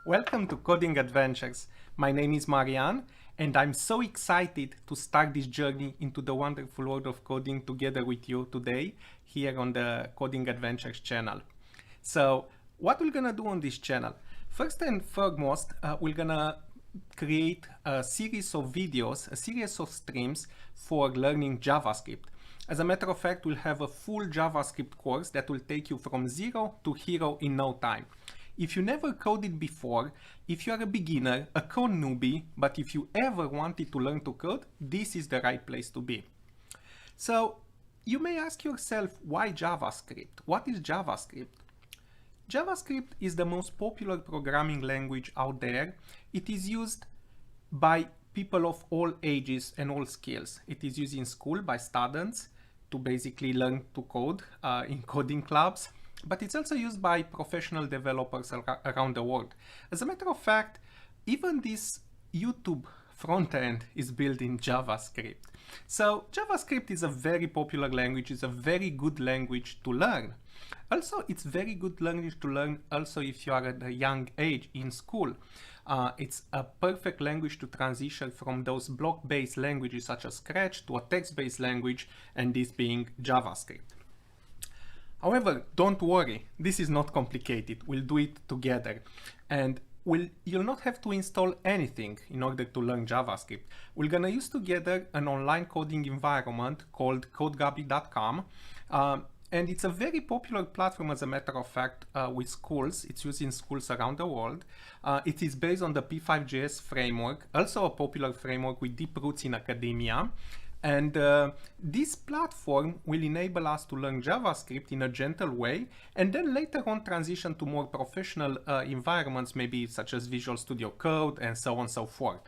Welcome to Coding Adventures. My name is Marianne, and I'm so excited to start this journey into the wonderful world of coding together with you today here on the Coding Adventures channel. So what we're gonna do on this channel? First and foremost, we're gonna create a series of videos, a series of streams for learning JavaScript. As a matter of fact, we'll have a full JavaScript course that will take you from zero to hero in no time. If you never coded before, if you are a beginner, a code newbie, but if you ever wanted to learn to code, this is the right place to be. So you may ask yourself, why JavaScript? What is JavaScript? JavaScript is the most popular programming language out there. It is used by people of all ages and all skills. It is used in school by students to basically learn to code in coding clubs. But it's also used by professional developers around the world. As a matter of fact, even this YouTube front end is built in JavaScript. So JavaScript is a very popular language, it's a very good language to learn. Also, it's very good language to learn also if you are at a young age in school. It's a perfect language to transition from those block-based languages such as Scratch to a text-based language, and this being JavaScript. However, don't worry, this is not complicated. We'll do it together. And you'll not have to install anything in order to learn JavaScript. We're gonna use together an online coding environment called codegabi.com. And it's a very popular platform, as a matter of fact, with schools. It's used in schools around the world. It is based on the P5.js framework, also a popular framework with deep roots in academia. And this platform will enable us to learn JavaScript in a gentle way, and then later on transition to more professional environments, maybe such as Visual Studio Code and so on and so forth.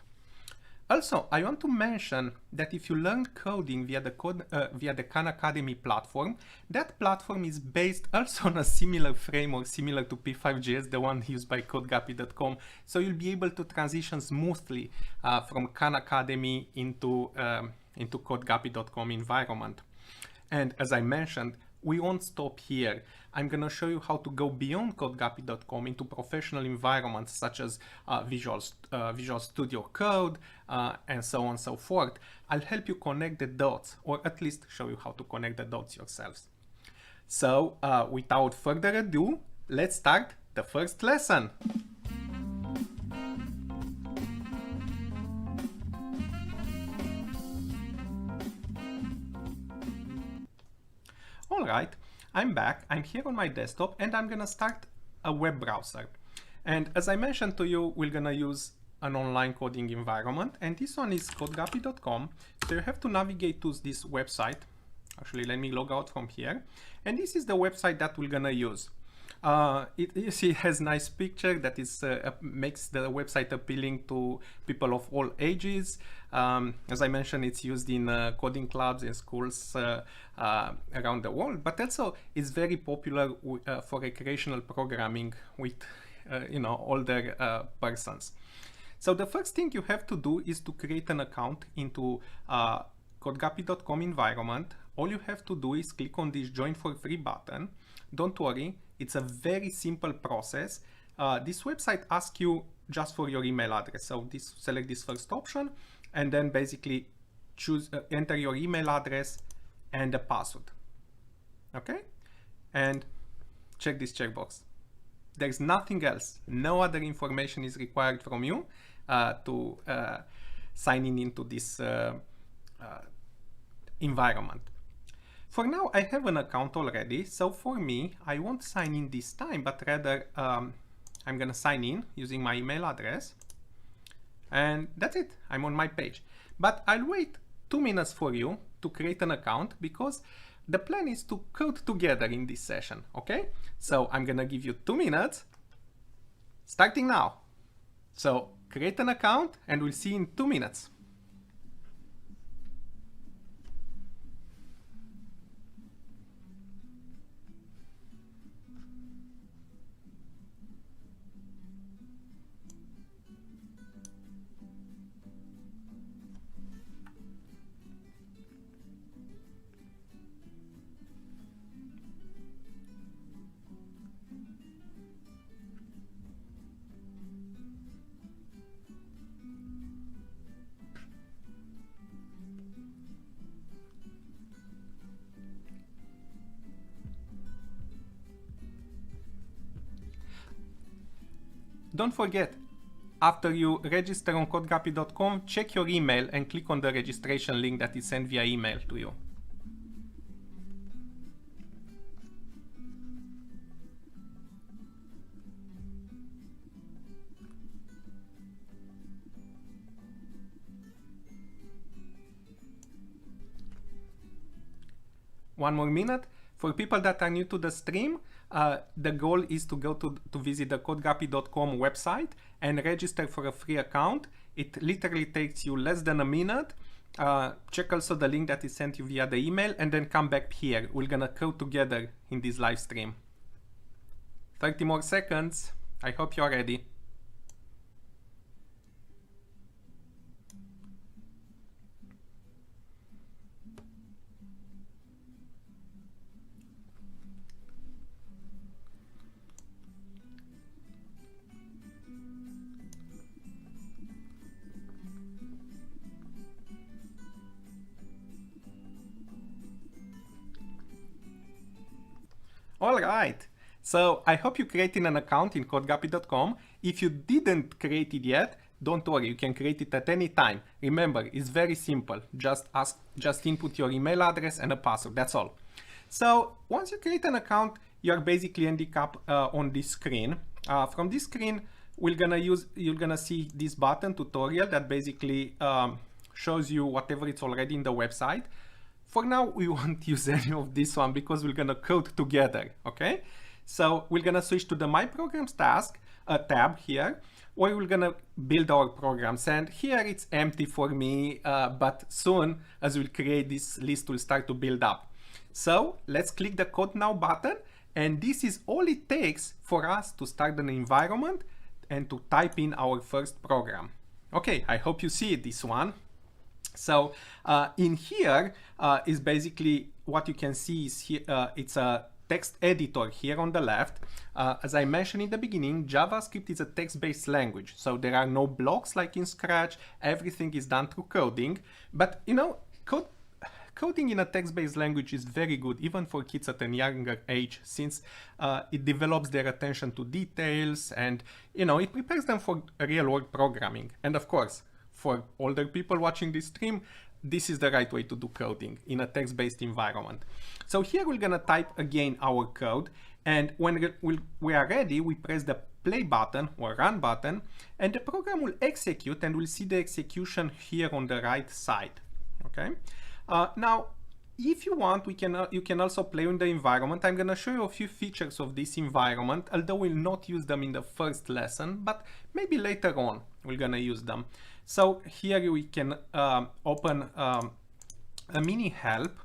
Also, I want to mention that if you learn coding via the Khan Academy platform, that platform is based also on a similar framework, similar to P5.js, the one used by codegabi.com. So you'll be able to transition smoothly from Khan Academy into codegabi.com environment. And as I mentioned, we won't stop here. I'm going to show you how to go beyond codegabi.com into professional environments such as Visual Studio Code and so on and so forth. I'll help you connect the dots, or at least show you how to connect the dots yourselves. So without further ado, let's start the first lesson. Alright, I'm back. I'm here on my desktop and I'm gonna start a web browser. And as I mentioned to you, we're gonna use an online coding environment, and this one is codegabi.com. So you have to navigate to this website. Actually, let me log out from here. And this is the website that we're gonna use. You see, it has nice picture that is makes the website appealing to people of all ages. As I mentioned, it's used in coding clubs in schools around the world, but also it's very popular for recreational programming with older persons. So the first thing you have to do is to create an account into codegabi.com environment. All you have to do is click on this join for free button. Don't worry, it's a very simple process. This website asks you just for your email address. So select this first option and then basically enter your email address and the password. Okay? And check this checkbox. There's nothing else. No other information is required from you to sign into this environment. For now, I have an account already, so for me, I won't sign in this time, but rather I'm gonna sign in using my email address, and that's it. I'm on my page. But I'll wait 2 minutes for you to create an account, because the plan is to code together in this session, okay? So I'm gonna give you 2 minutes, starting now. So create an account and we'll see in 2 minutes. don't forget, after you register on codeguppy.com, check your email and click on the registration link that is sent via email to you. One more minute. For people that are new to the stream, the goal is to go to visit the codeguppy.com website and register for a free account. It literally takes you less than a minute. Check also the link that is sent you via the email and then come back here. We're gonna code together in this live stream. 30 more seconds. I hope you're ready. All right, so I hope you created an account in codeguppy.com. If you didn't create it yet, don't worry, you can create it at any time. Remember, it's very simple. Just input your email address and a password, that's all. So once you create an account, you're basically ending up on this screen. From this screen, you're gonna see this button tutorial that basically shows you whatever it's already in the website. For now, we won't use any of this one because we're gonna code together, okay? So we're gonna switch to the My Programs task tab here, where we're gonna build our programs. And here it's empty for me, but soon, as we'll create this list, will start to build up. So let's click the Code Now button, and this is all it takes for us to start an environment and to type in our first program. Okay, I hope you see it, this one. So in here is basically what you can see is here, it's a text editor here on the left. As I mentioned in the beginning, JavaScript is a text-based language. So there are no blocks like in Scratch. Everything is done through coding. But you know, coding in a text-based language is very good, even for kids at a younger age, since it develops their attention to details and, you know, it prepares them for real-world programming. And of course, for older people watching this stream, this is the right way to do coding in a text-based environment. So here we're gonna type again our code, and when we are ready, we press the play button or run button, and the program will execute, and we'll see the execution here on the right side. Okay. Now, if you want, you can also play in the environment. I'm gonna show you a few features of this environment, although we'll not use them in the first lesson, but maybe later on we're gonna use them. So here we can open a mini help,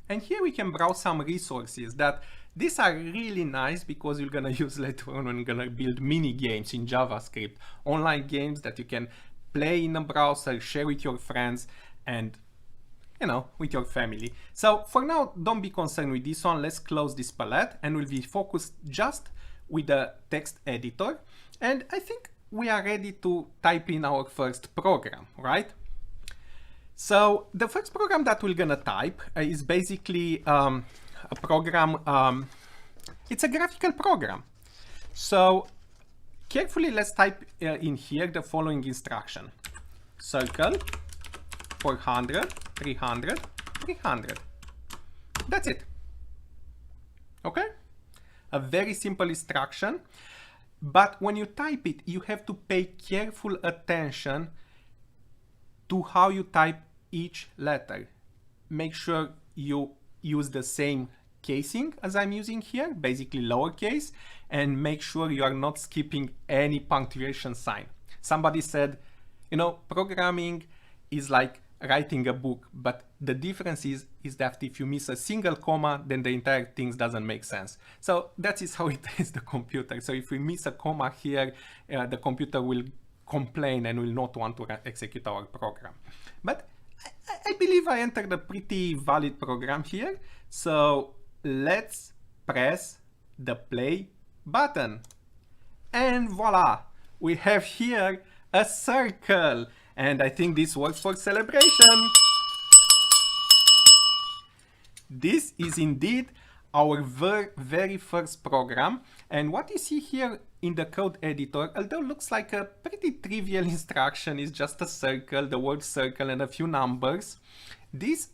and here we can browse some resources that these are really nice because you're gonna use later on when you're gonna build mini games in JavaScript, online games that you can play in a browser, share with your friends, and you know, with your family. So for now, don't be concerned with this one. Let's close this palette and we'll be focused just with the text editor. And I think we are ready to type in our first program, right? So the first program that we're gonna type is basically a program, it's a graphical program. So carefully, let's type in here the following instruction. Circle 400, 300, 300. That's it. Okay? A very simple instruction. But when you type it, you have to pay careful attention to how you type each letter. Make sure you use the same casing as I'm using here, basically lowercase, and make sure you are not skipping any punctuation sign. Somebody said, you know, programming is like writing a book, but the difference is that if you miss a single comma, then the entire thing doesn't make sense. So that is how it is the computer. So if we miss a comma here, the computer will complain and will not want to execute our program. But I believe I entered a pretty valid program here. So let's press the play button. And voila, we have here a circle. And I think this works for celebration. This is indeed our very first program. And what you see here in the code editor, although it looks like a pretty trivial instruction, is just a circle, the word circle and a few numbers. This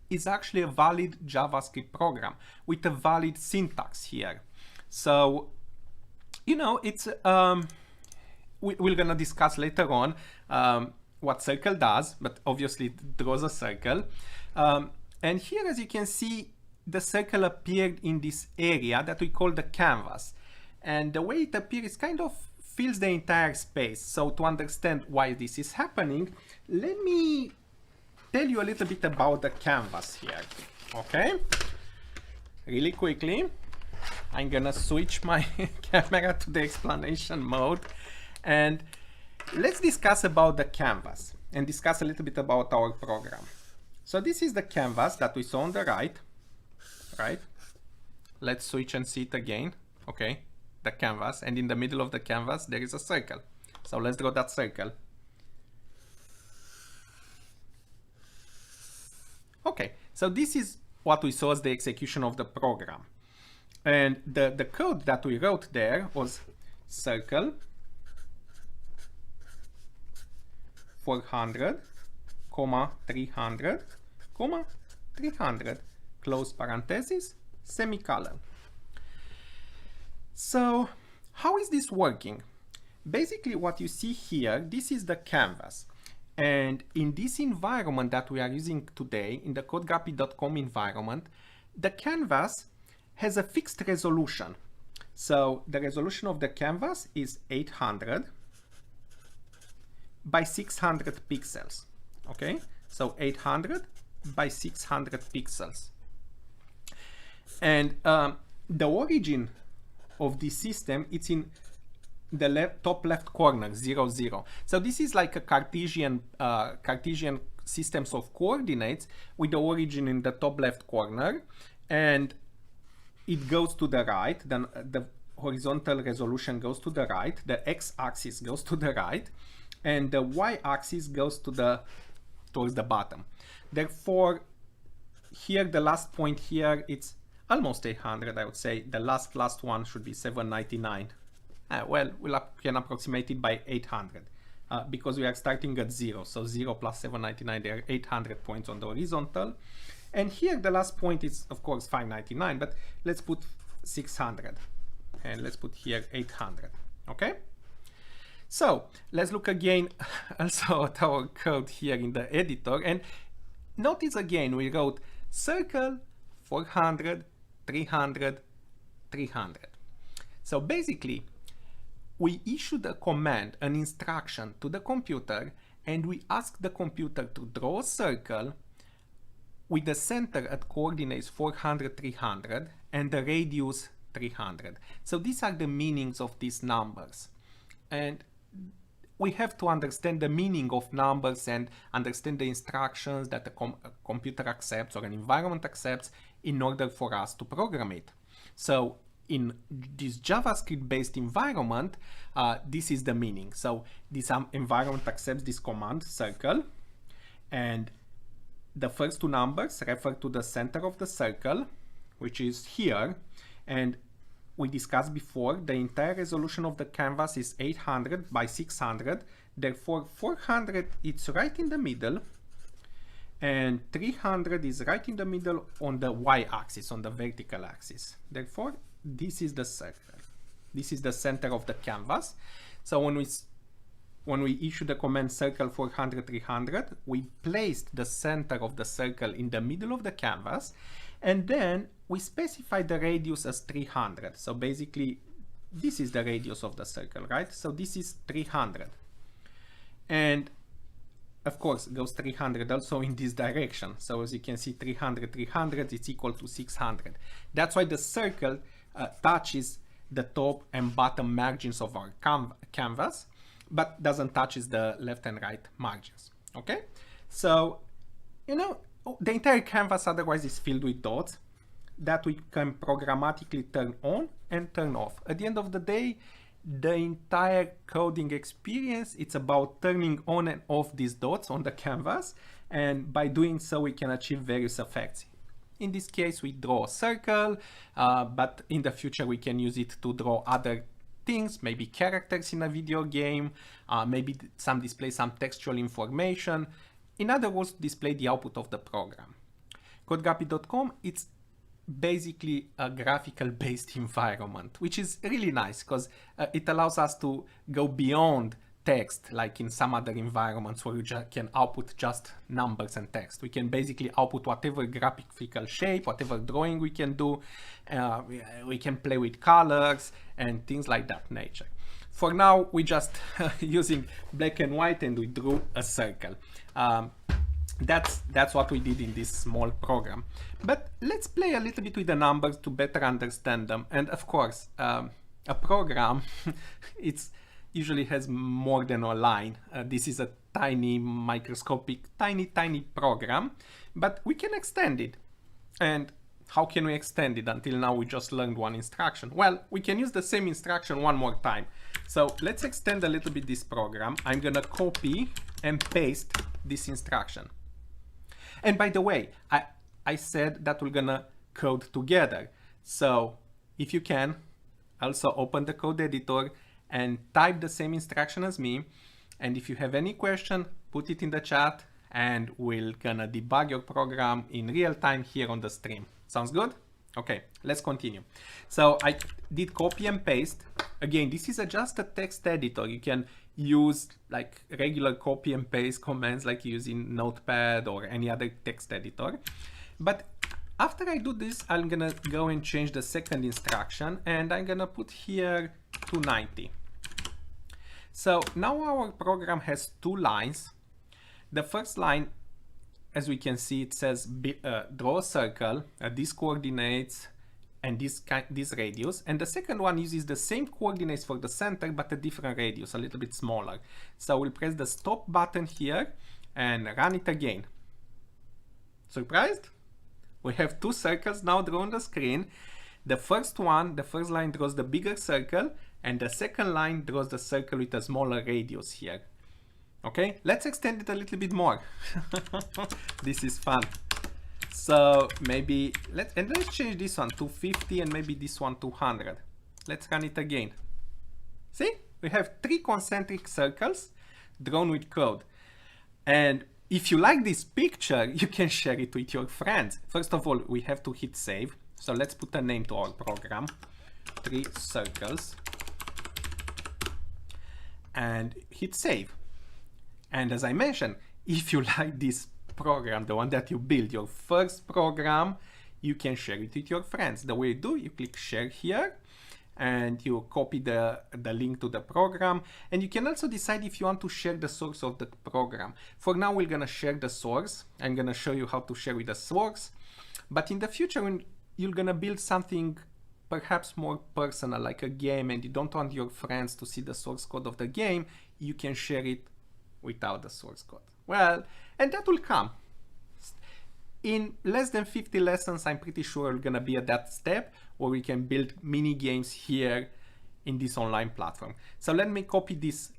is actually a valid JavaScript program with a valid syntax here. So, you know, it's we're gonna discuss later on what circle does, but obviously it draws a circle. And here, as you can see, the circle appeared in this area that we call the canvas. And the way it appears kind of fills the entire space. So to understand why this is happening, let me tell you a little bit about the canvas here, okay? Really quickly, I'm gonna switch my camera to the explanation mode, and let's discuss about the canvas and discuss a little bit about our program. So this is the canvas that we saw on the right? Let's switch and see it again, okay? The canvas, and in the middle of the canvas there is a circle. So let's draw that circle. Okay, so this is what we saw as the execution of the program. And the code that we wrote there was circle 400, 300, 300, close parenthesis, semicolon. So how is this working? Basically what you see here, this is the canvas. And in this environment that we are using today, in the codegraphy.com environment, the canvas has a fixed resolution. So the resolution of the canvas is 800 by 600 pixels. Okay, so 800 by 600 pixels. And the origin of this system, it's in the top left corner, 0, 0. So this is like a Cartesian systems of coordinates with the origin in the top left corner, and it goes to the right. Then the horizontal resolution goes to the right, the x-axis goes to the right, and the y-axis goes to towards the bottom. Therefore, here the last point here, it's almost 800, I would say. The last one should be 799. Well, we can approximate it by 800 because we are starting at 0. So 0 plus 799, there are 800 points on the horizontal. And here the last point is, of course, 599, but let's put 600. And let's put here 800, okay? So let's look again also at our code here in the editor. And notice again, we wrote circle 400, 300, 300. So basically, we issued a command, an instruction to the computer, and we asked the computer to draw a circle with the center at coordinates 400, 300, and the radius 300. So these are the meanings of these numbers. And we have to understand the meaning of numbers and understand the instructions that a computer accepts or an environment accepts in order for us to program it. So in this JavaScript-based environment, this is the meaning. So this environment accepts this command, circle, and the first two numbers refer to the center of the circle, which is here. And we discussed before, the entire resolution of the canvas is 800 by 600. Therefore, 400 it's right in the middle, and 300 is right in the middle on the y-axis, on the vertical axis. Therefore, this is the circle. This is the center of the canvas. So when we issue the command circle 400, 300, we placed the center of the circle in the middle of the canvas, and then we specify the radius as 300. So basically, this is the radius of the circle, right? So this is 300. And of course, it goes 300 also in this direction. So as you can see, 300, 300 is equal to 600. That's why the circle touches the top and bottom margins of our canvas, but doesn't touch the left and right margins, okay? So, you know, the entire canvas otherwise is filled with dots that we can programmatically turn on and turn off. At the end of the day, the entire coding experience, it's about turning on and off these dots on the canvas, and by doing so we can achieve various effects. In this case we draw a circle, but in the future we can use it to draw other things, maybe characters in a video game, maybe some display some textual information. In other words, display the output of the program. CodeGuppy.com, it's basically a graphical based environment, which is really nice because it allows us to go beyond text like in some other environments where you can output just numbers and text. We can basically output whatever graphical shape, whatever drawing we can do. We can play with colors and things like that nature. For now, we just using black and white and we drew a circle. That's what we did in this small program. But let's play a little bit with the numbers to better understand them. And of course, a program, it's usually has more than a line. This is a tiny, microscopic, tiny program, but we can extend it. And how can we extend it? Until now, we just learned one instruction. Well, we can use the same instruction one more time. So let's extend a little bit this program. I'm gonna copy and paste this instruction. And by the way, I said that we're gonna code together. So if you can, also open the code editor and type the same instruction as me. And if you have any question, put it in the chat and we're gonna debug your program in real time here on the stream. Sounds good? Okay, let's continue. So I did copy and paste. Again, this is just a text editor. You can use like regular copy and paste commands like using Notepad or any other text editor. But after I do this, I'm gonna go and change the second instruction and I'm gonna put here 290. So now our program has two lines. The first line, as we can see, it says draw a circle, these coordinates and this radius. And the second one uses the same coordinates for the center, but a different radius, a little bit smaller. So we'll press the stop button here and run it again. Surprised? We have two circles now drawn on the screen. The first line draws the bigger circle, and the second line draws the circle with a smaller radius here. Okay, let's extend it a little bit more. This is fun. So maybe let's change this one to 50 and maybe this one to 100. Let's run it again. See, we have three concentric circles drawn with code. And if you like this picture, you can share it with your friends. First of all, we have to hit save. So let's put a name to our program, 3 circles, and hit save. And as I mentioned, if you like this program, the one that you build, your first program, you can share it with your friends. The way you do, you click share here and you copy the link to the program. And you can also decide if you want to share the source of the program. For now, we're gonna share the source. I'm gonna show you how to share with the source. But in the future, when you're gonna build something perhaps more personal, like a game, and you don't want your friends to see the source code of the game, you can share it without the source code. Well, and that will come. In less than 50 lessons, I'm pretty sure we're gonna be at that step where we can build mini games here in this online platform. So let me copy this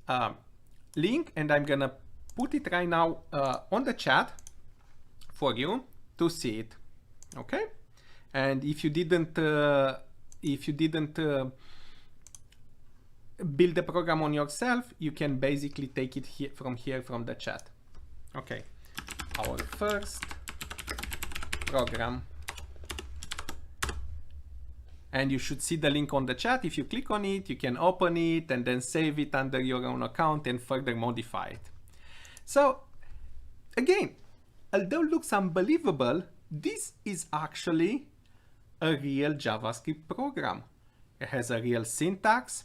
link and I'm gonna put it right now on the chat for you to see it. Okay? And if you didn't build the program on yourself, you can basically take it here from the chat. Okay, our first program. And you should see the link on the chat. If you click on it, you can open it and then save it under your own account and further modify it. So again, although it looks unbelievable, this is actually a real JavaScript program. It has a real syntax.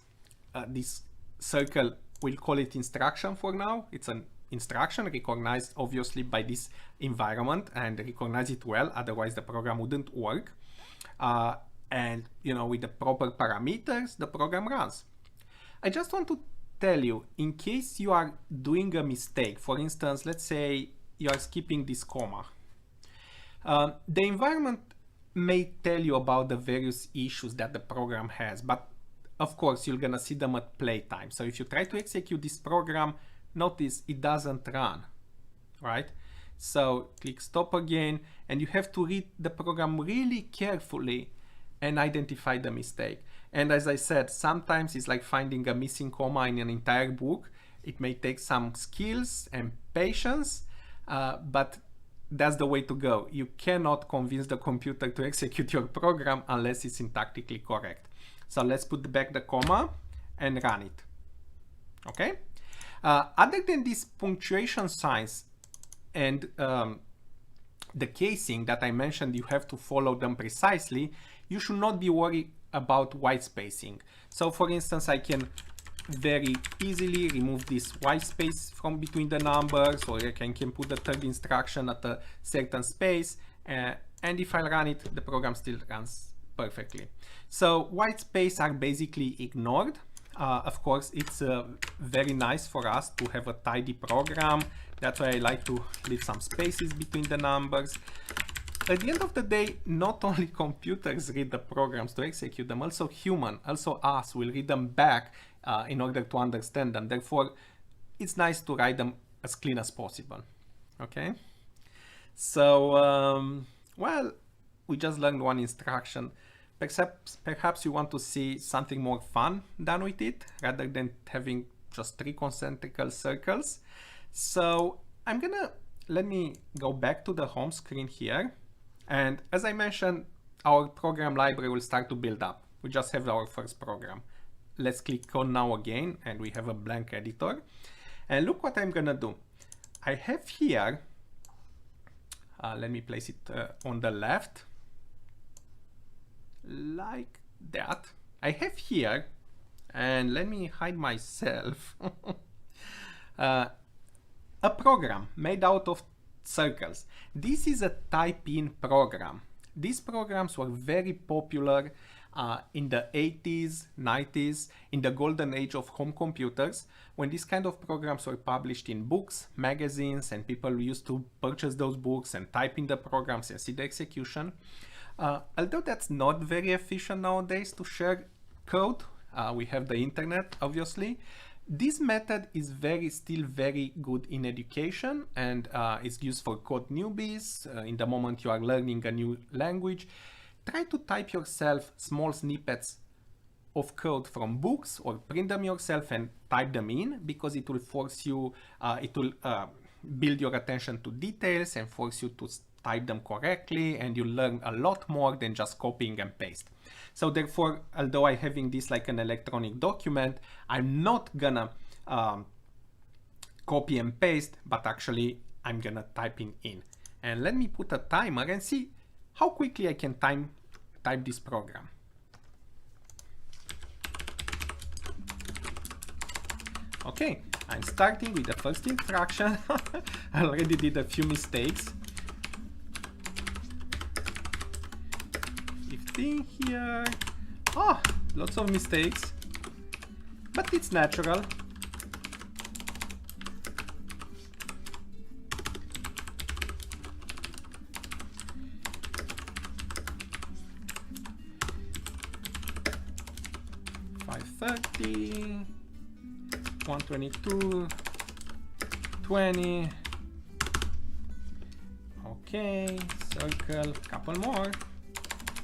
This circle, we'll call it instruction for now. It's an instruction recognized obviously by this environment and recognize it well, otherwise the program wouldn't work. And you know, with the proper parameters, the program runs. I just want to tell you, in case you are doing a mistake, for instance, let's say you are skipping this comma. The environment may tell you about the various issues that the program has, but of course you're gonna see them at playtime. So if you try to execute this program, notice it doesn't run, right? So click stop again, and you have to read the program really carefully and identify the mistake. And as I said, sometimes it's like finding a missing comma in an entire book. It may take some skills and patience, but that's the way to go. You cannot convince the computer to execute your program unless it's syntactically correct. So let's put back the comma and run it. Okay? Other than these punctuation signs and the casing that I mentioned, you have to follow them precisely. You should not be worried about white spacing. So for instance, I can very easily remove this white space from between the numbers, or I can put the third instruction at a certain space, and if I run it, the program still runs perfectly. So white space are basically ignored. Of course, it's very nice for us to have a tidy program. That's why I like to leave some spaces between the numbers. At the end of the day, not only computers read the programs to execute them, also us will read them back in order to understand them. Therefore, it's nice to write them as clean as possible. Okay? So, well, we just learned one instruction. Perhaps you want to see something more fun done with it, rather than having just 3 concentric circles. So let me go back to the home screen here. And as I mentioned, our program library will start to build up. We just have our first program. Let's click on now again, and we have a blank editor. And look what I'm gonna do. I have here, let me place it on the left, like that. I have here, and let me hide myself, a program made out of circles. This is a type-in program. These programs were very popular in the 80s, 90s, in the golden age of home computers, when these kind of programs were published in books, magazines, and people used to purchase those books and type in the programs and see the execution. Although that's not very efficient nowadays to share code, we have the internet, obviously. This method is still very good in education, and it's used for code newbies. In the moment you are learning a new language, try to type yourself small snippets of code from books, or print them yourself and type them in, because it will force you, it will build your attention to details and force you to type them correctly, and you learn a lot more than just copying and paste. So therefore, although I'm having this like an electronic document, I'm not gonna copy and paste, but actually I'm gonna type in. And let me put a timer and see how quickly I can type this program. Okay, I'm starting with the first instruction. I already did a few mistakes. 15 here. Oh, lots of mistakes, but it's natural. $530, 122, 20. Okay, circle, couple more.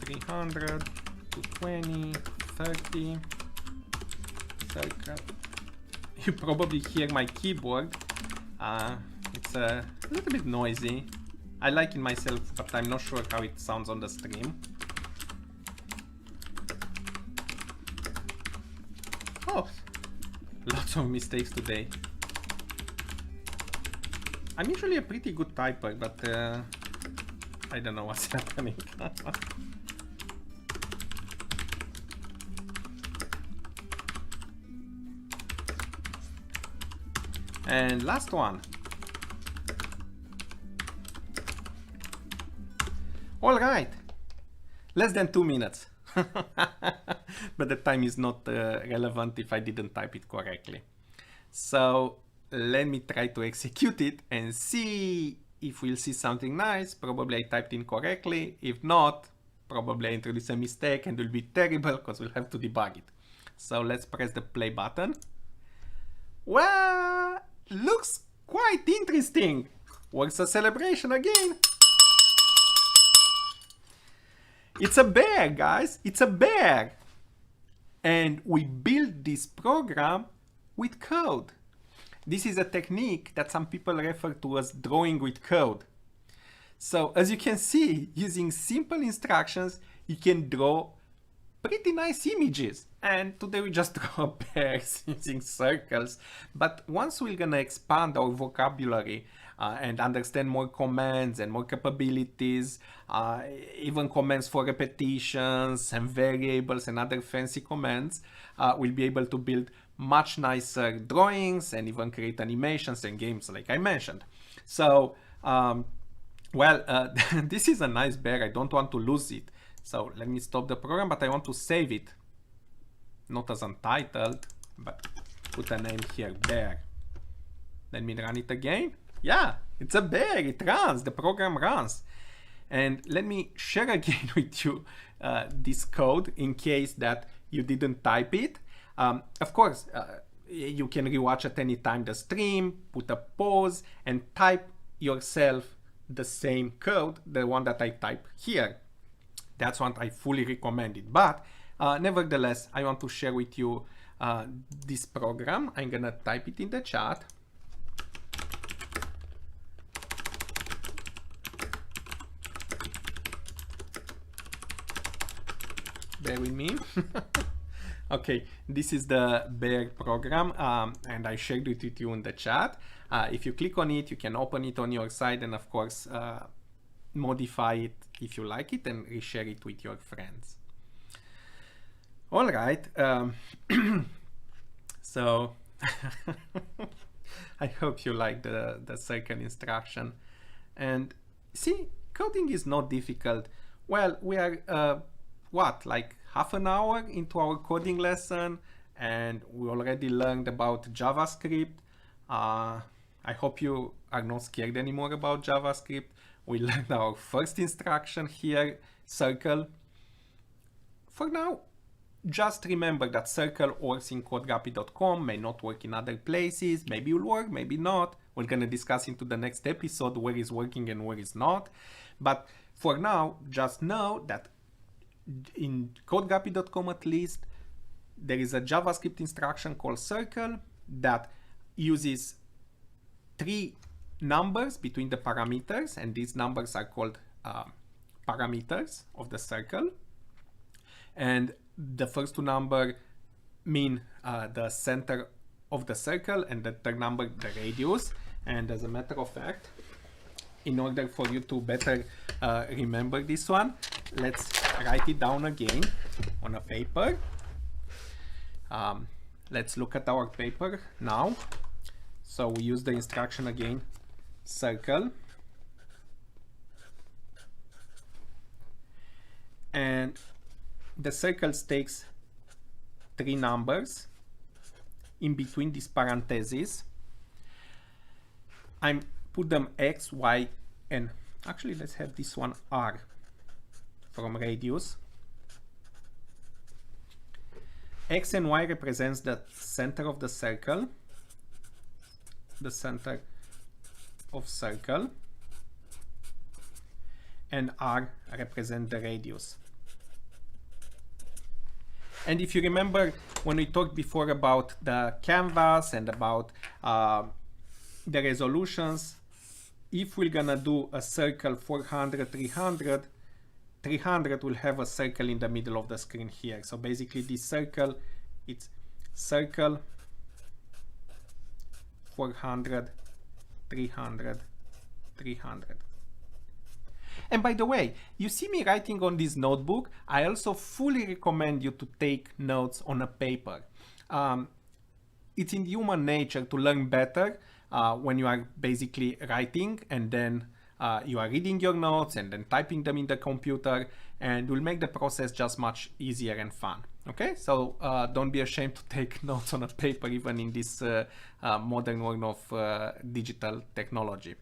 300 to 20, 30, circle. You probably hear my keyboard. It's a little bit noisy. I like it myself, but I'm not sure how it sounds on the stream. Oh, lots of mistakes today. I'm usually a pretty good typer, but I don't know what's happening. And last one. All right, less than 2 minutes. But the time is not relevant if I didn't type it correctly. So let me try to execute it and see if we'll see something nice. Probably I typed in correctly. If not, probably I introduced a mistake and it will be terrible because we'll have to debug it. So let's press the play button. Well, looks quite interesting. Works a celebration again. It's a bear, guys. It's a bear. And we build this program with code. This is a technique that some people refer to as drawing with code. So as you can see, using simple instructions, you can draw pretty nice images. And today we just draw bears using circles. But once we're gonna expand our vocabulary and understand more commands and more capabilities, even commands for repetitions and variables and other fancy commands, we'll be able to build much nicer drawings and even create animations and games like I mentioned. So, this is a nice bear. I don't want to lose it. So let me stop the program, but I want to save it. Not as untitled, but put a name here, bear. Let me run it again. Yeah, it's a bear, it runs, the program runs. And let me share again with you this code in case that you didn't type it. Of course, you can rewatch at any time the stream, put a pause, and type yourself the same code, the one that I type here. That's what I fully recommend it. But nevertheless, I want to share with you this program. I'm gonna type it in the chat. Bear with me. Okay, this is the bear program, and I shared it with you in the chat. If you click on it, you can open it on your side and of course modify it if you like it and reshare it with your friends. All right, so I hope you like the circle instruction. And see, coding is not difficult. Well, we are like half an hour into our coding lesson, and we already learned about JavaScript. I hope you are not scared anymore about JavaScript. We learned our first instruction here, circle. For now, just remember that circle works in codegrappy.com, may not work in other places, maybe it will work, maybe not. We're gonna discuss into the next episode where is working and where is not. But for now, just know that in codegrappy.com at least, there is a JavaScript instruction called circle that uses 3 numbers between the parameters, and these numbers are called parameters of the circle. And the first 2 numbers mean the center of the circle, and the third number the radius. And as a matter of fact, in order for you to better remember this one, let's write it down again on a paper. Let's look at our paper now. So we use the instruction again, circle. And the circle takes 3 numbers in between these parentheses. I put them X, Y, and actually let's have this one R from radius. X and Y represents the center of the circle, and R represent the radius. And if you remember when we talked before about the canvas and about the resolutions, if we're gonna do a circle 400, 300, 300 will have a circle in the middle of the screen here. So basically this circle, it's circle 400, 300, 300. And by the way, you see me writing on this notebook. I also fully recommend you to take notes on a paper. It's in human nature to learn better when you are basically writing and then you are reading your notes and then typing them in the computer, and will make the process just much easier and fun. Okay, so don't be ashamed to take notes on a paper, even in this modern world of digital technology.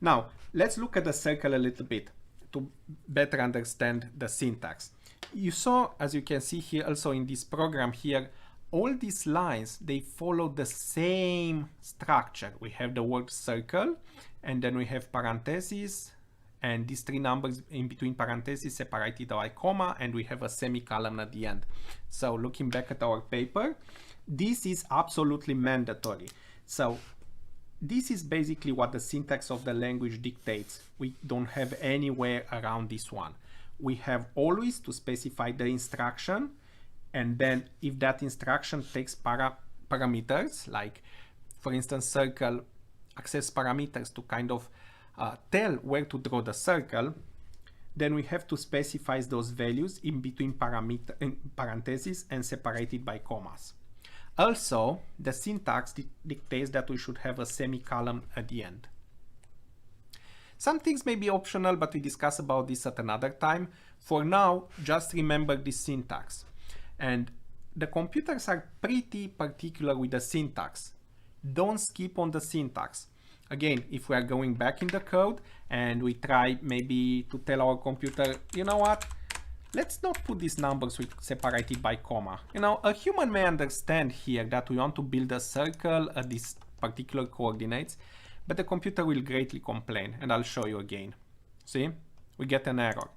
Now, let's look at the circle a little bit to better understand the syntax. You saw, as you can see here, also in this program here, all these lines, they follow the same structure. We have the word circle, and then we have parentheses, and these three numbers in between parentheses separated by comma, and we have a semicolon at the end. So looking back at our paper, this is absolutely mandatory. So this is basically what the syntax of the language dictates. We don't have any way around this one. We have always to specify the instruction, and then if that instruction takes parameters, like for instance circle access parameters to kind of tell where to draw the circle, then we have to specify those values in between parentheses and separated by commas. Also, the syntax dictates that we should have a semicolon at the end. Some things may be optional, but we discuss about this at another time. For now, just remember this syntax. And the computers are pretty particular with the syntax. Don't skip on the syntax. Again, if we are going back in the code and we try maybe to tell our computer, you know what, let's not put these numbers separated by comma. You know, a human may understand here that we want to build a circle at these particular coordinates, but the computer will greatly complain, and I'll show you again. See, we get an error.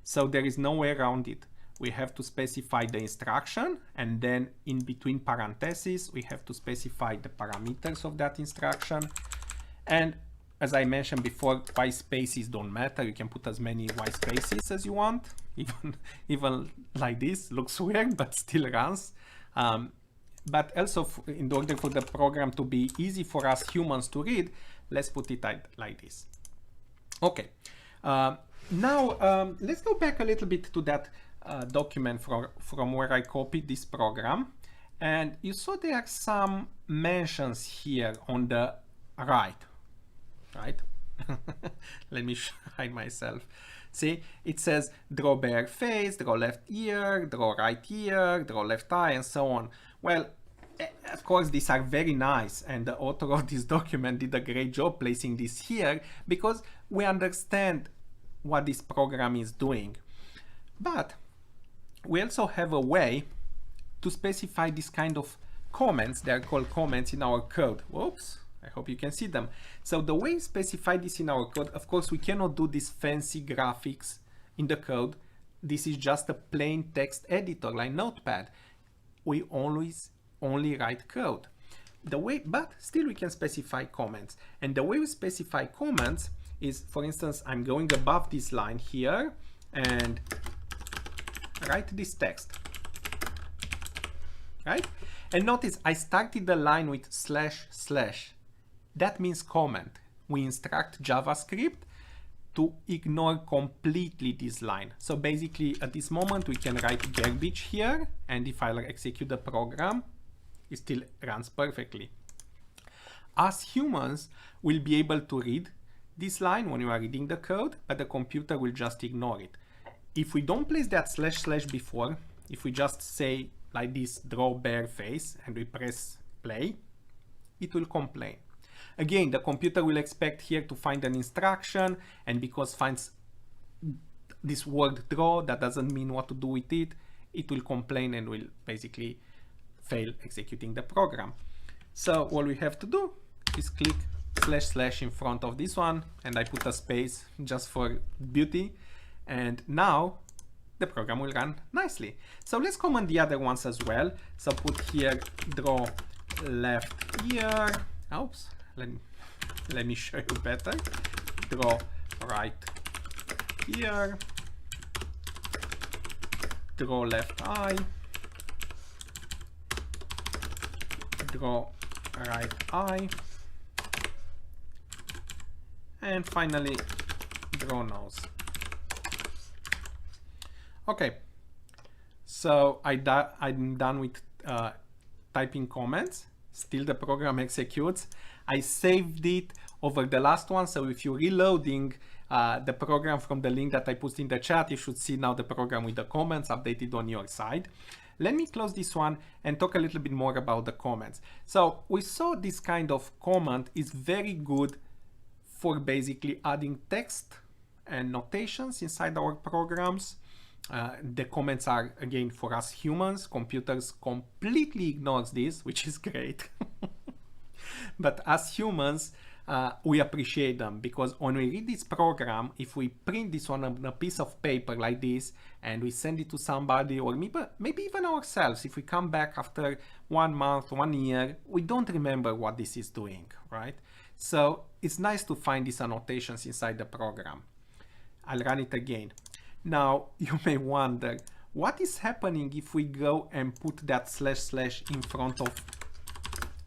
So there is no way around it. We have to specify the instruction, and then in between parentheses, we have to specify the parameters of that instruction. And as I mentioned before, white spaces don't matter. You can put as many white spaces as you want. Even like this, looks weird, but still runs. But also, in order for the program to be easy for us humans to read, let's put it like this. Okay. Now, let's go back a little bit to that document from where I copied this program. And you saw there are some mentions here on the right. Let me hide myself. See, it says draw bare face, draw left ear, draw right ear, draw left eye, and so on. Well, of course, these are very nice, and the author of this document did a great job placing this here because we understand what this program is doing. But we also have a way to specify this kind of comments. They are called comments in our code. Whoops. I hope you can see them. So the way we specify this in our code, of course, we cannot do this fancy graphics in the code. This is just a plain text editor like Notepad. We always only write code. But still we can specify comments. And the way we specify comments is, for instance, I'm going above this line here and write this text. Right? And notice I started the line with // That means comment. We instruct JavaScript to ignore completely this line. So basically at this moment we can write garbage here, and if I execute the program, it still runs perfectly. As humans, we'll be able to read this line when you are reading the code, but the computer will just ignore it. If we don't place that // before, if we just say like this, draw bare face, and we press play, it will complain. Again, the computer will expect here to find an instruction, and because finds this word draw, that doesn't mean what to do with it, it will complain and will basically fail executing the program. So all we have to do is click // in front of this one, and I put a space just for beauty, and now the program will run nicely. So let's comment the other ones as well. So put here draw left ear. Oops. Let me show you better. Draw right ear. Draw left eye. Draw right eye. And finally, draw nose. Okay, so I'm done with typing comments. Still the program executes. I saved it over the last one, so if you're reloading the program from the link that I put in the chat, you should see now the program with the comments updated on your side. Let me close this one and talk a little bit more about the comments. So we saw this kind of comment is very good for basically adding text and notations inside our programs. The comments are, again, for us humans. Computers completely ignores this, which is great. But as humans, we appreciate them, because when we read this program, if we print this on a piece of paper like this and we send it to somebody, or maybe even ourselves, if we come back after 1 month, 1 year, we don't remember what this is doing, right? So it's nice to find these annotations inside the program. I'll run it again. Now you may wonder, what is happening if we go and put that / in front of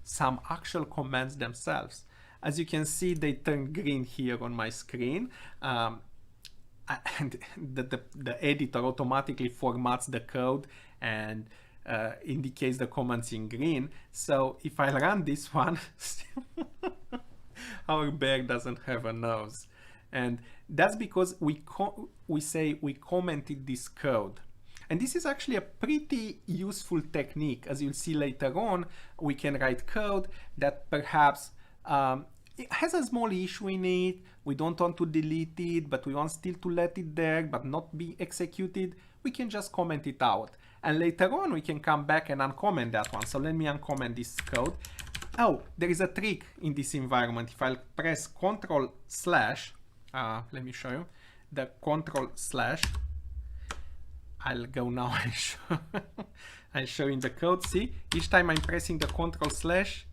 some actual commands themselves? As you can see, they turn green here on my screen, and the editor automatically formats the code and indicates the comments in green. So if I run this one, our bear doesn't have a nose. And that's because we say we commented this code. And this is actually a pretty useful technique. As you'll see later on, we can write code that perhaps it has a small issue in it. We don't want to delete it, but we want still to let it there, but not be executed. We can just comment it out. And later on, we can come back and uncomment that one. So let me uncomment this code. Oh, there is a trick in this environment. If I press Ctrl/, let me show you, the Ctrl/, I'll go now and I'll show in the code. See, each time I'm pressing the Ctrl/,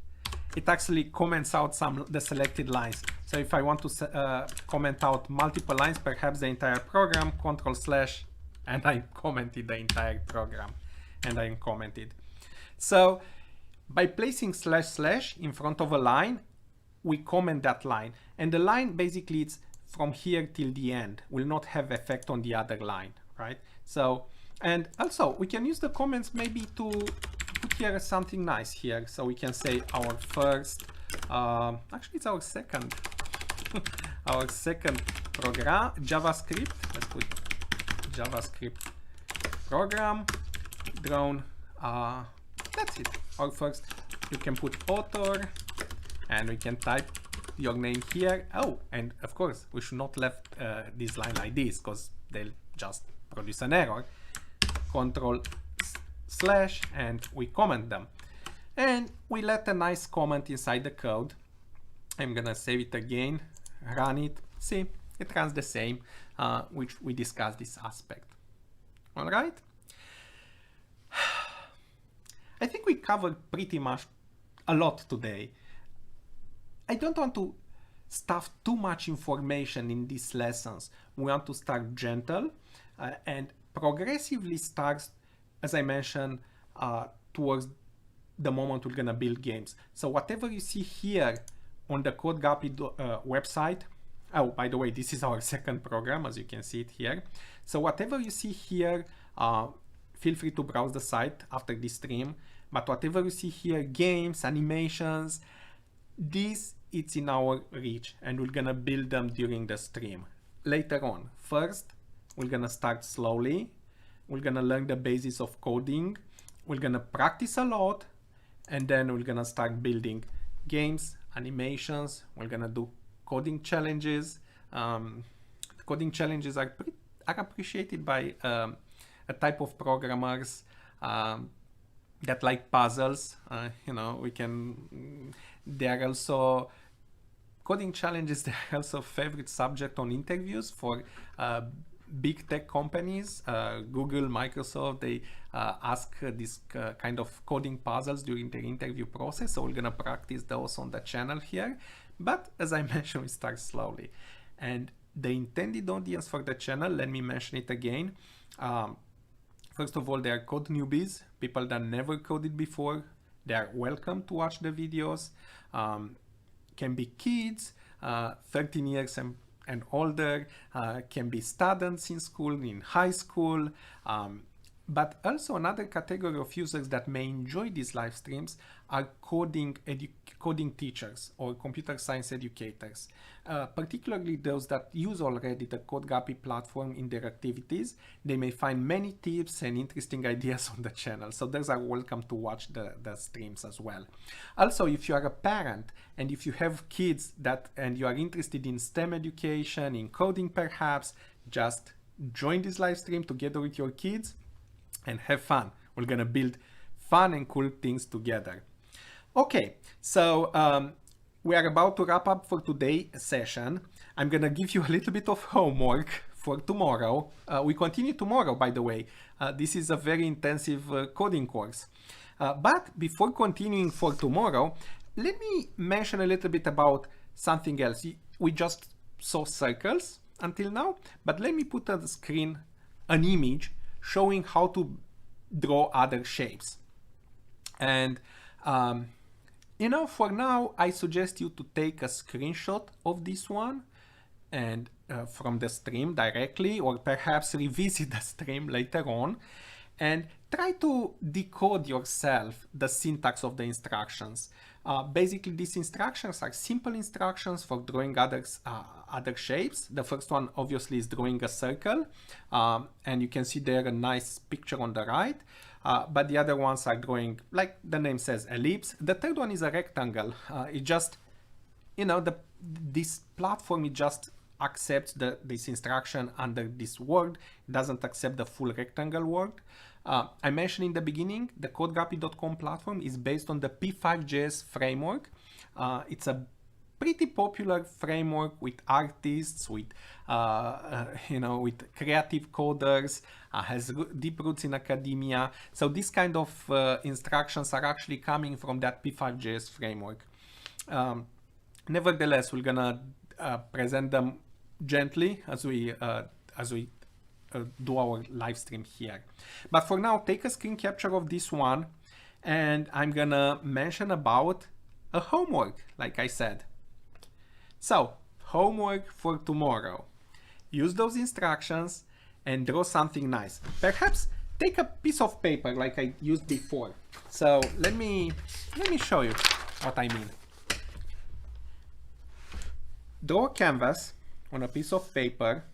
it actually comments out the selected lines. So if I want to comment out multiple lines, perhaps the entire program, Ctrl/, and I commented the entire program, and I commented. So by placing / in front of a line, we comment that line, and the line basically it's from here till the end, will not have effect on the other line, right? So, and also we can use the comments maybe to put here something nice here. So we can say our first, actually it's our second, our second program, JavaScript. Let's put JavaScript program, drone, that's it. Or first, you can put author, and we can type your name here. Oh, and of course, we should not left this line like this, because they'll just produce an error. Ctrl/, and we comment them. And we let a nice comment inside the code. I'm gonna save it again, run it. See, it runs the same, which we discussed this aspect. All right. I think we covered pretty much a lot today. I don't want to stuff too much information in these lessons. We want to start gentle and progressively start, as I mentioned, towards the moment we're gonna build games. So whatever you see here on the CodeGuppy website, oh, by the way, this is our second program, as you can see it here. So whatever you see here, feel free to browse the site after this stream. But whatever you see here, games, animations, this it's in our reach, and we're gonna build them during the stream. Later on, first, we're gonna start slowly. We're gonna learn the basis of coding. We're gonna practice a lot, and then we're gonna start building games, animations. We're gonna do coding challenges. Coding challenges are appreciated by a type of programmers that like puzzles. You know, we can. There are also coding challenges. They are also favorite subject on interviews for big tech companies. Google, Microsoft. They ask this kind of coding puzzles during the interview process. So we're gonna practice those on the channel here. But as I mentioned, we start slowly. And the intended audience for the channel, let me mention it again. First of all, they are code newbies, people that never coded before. They are welcome to watch the videos. Can be kids, 13 years and older, can be students in school, in high school, but also another category of users that may enjoy these live streams are coding teachers or computer science educators, particularly those that use already the CodeGuppy platform in their activities. They may find many tips and interesting ideas on the channel, so those are welcome to watch the streams as well. Also, if you are a parent and if you have kids and you are interested in STEM education, in coding perhaps, just join this live stream together with your kids and have fun. We're gonna build fun and cool things together. Okay, so we are about to wrap up for today's session. I'm gonna give you a little bit of homework for tomorrow. We continue tomorrow, by the way. This is a very intensive coding course. But before continuing for tomorrow, let me mention a little bit about something else. We just saw circles until now, but let me put on the screen an image showing how to draw other shapes. And you know, for now, I suggest you to take a screenshot of this one and from the stream directly, or perhaps revisit the stream later on and try to decode yourself the syntax of the instructions. Basically, these instructions are simple instructions for drawing other shapes. The first one obviously is drawing a circle, and you can see there a nice picture on the right. But the other ones are drawing, like the name says, ellipse. The third one is a rectangle. It just, you know, this platform, it just accepts this instruction under this word. It doesn't accept the full rectangle word. I mentioned in the beginning, the CodeGrappy.com platform is based on the P5.js framework. It's a pretty popular framework with artists, with you know, with creative coders, has deep roots in academia. So this kind of instructions are actually coming from that P5.js framework. Nevertheless, we're gonna present them gently as we do our live stream here. But for now, take a screen capture of this one, and I'm gonna mention about a homework, like I said. So, homework for tomorrow. Use those instructions and draw something nice. Perhaps take a piece of paper like I used before. So let me show you what I mean. Draw a canvas on a piece of paper.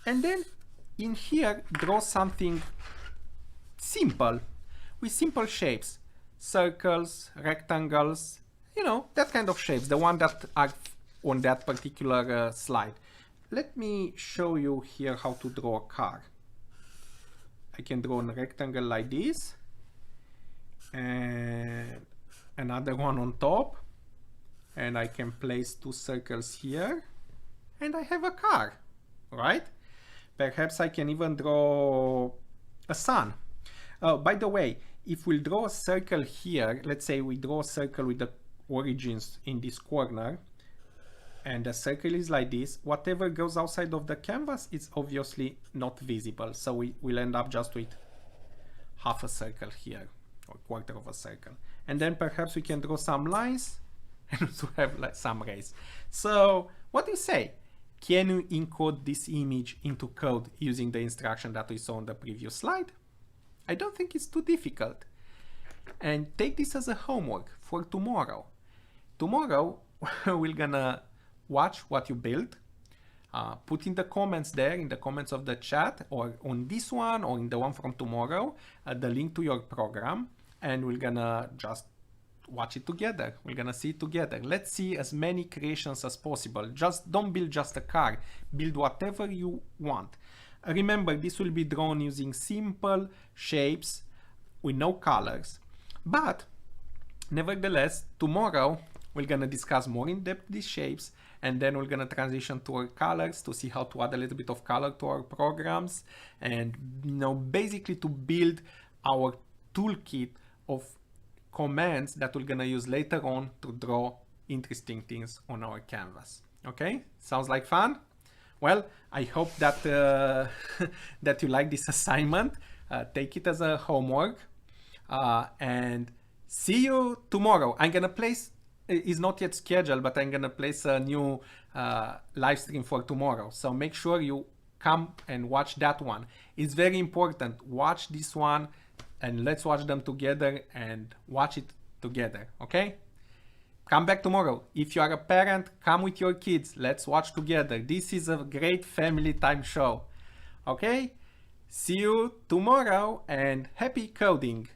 And then in here, draw something simple with simple shapes. Circles, rectangles, you know, that kind of shapes, the one that are on that particular slide. Let me show you here how to draw a car. I can draw a rectangle like this, and another one on top, and I can place two circles here, and I have a car, right? Perhaps I can even draw a sun. By the way, if we draw a circle here, let's say we draw a circle with the origins in this corner, and the circle is like this, whatever goes outside of the canvas is obviously not visible. So we will end up just with half a circle here, or quarter of a circle. And then perhaps we can draw some lines and to have like some rays. So what do you say? Can you encode this image into code using the instruction that we saw on the previous slide? I don't think it's too difficult. And take this as a homework for tomorrow. Tomorrow, we're gonna watch what you built. Put in the comments there, in the comments of the chat, or on this one, or in the one from tomorrow, the link to your program, and we're gonna just watch it together. We're gonna see it together. Let's see as many creations as possible. Just don't build just a car. Build whatever you want. Remember, this will be drawn using simple shapes with no colors. But nevertheless, tomorrow we're gonna discuss more in depth these shapes, and then we're gonna transition to our colors to see how to add a little bit of color to our programs, and you know, basically to build our toolkit of commands that we're gonna use later on to draw interesting things on our canvas. Okay, sounds like fun? Well, I hope that that you like this assignment. Take it as a homework, and see you tomorrow. I'm gonna place, it's not yet scheduled, but I'm gonna place a new live stream for tomorrow. So make sure you come and watch that one. It's very important. Watch this one, and let's watch them together and watch it together, okay? Come back tomorrow. If you are a parent, come with your kids. Let's watch together. This is a great family time show, okay? See you tomorrow, and happy coding.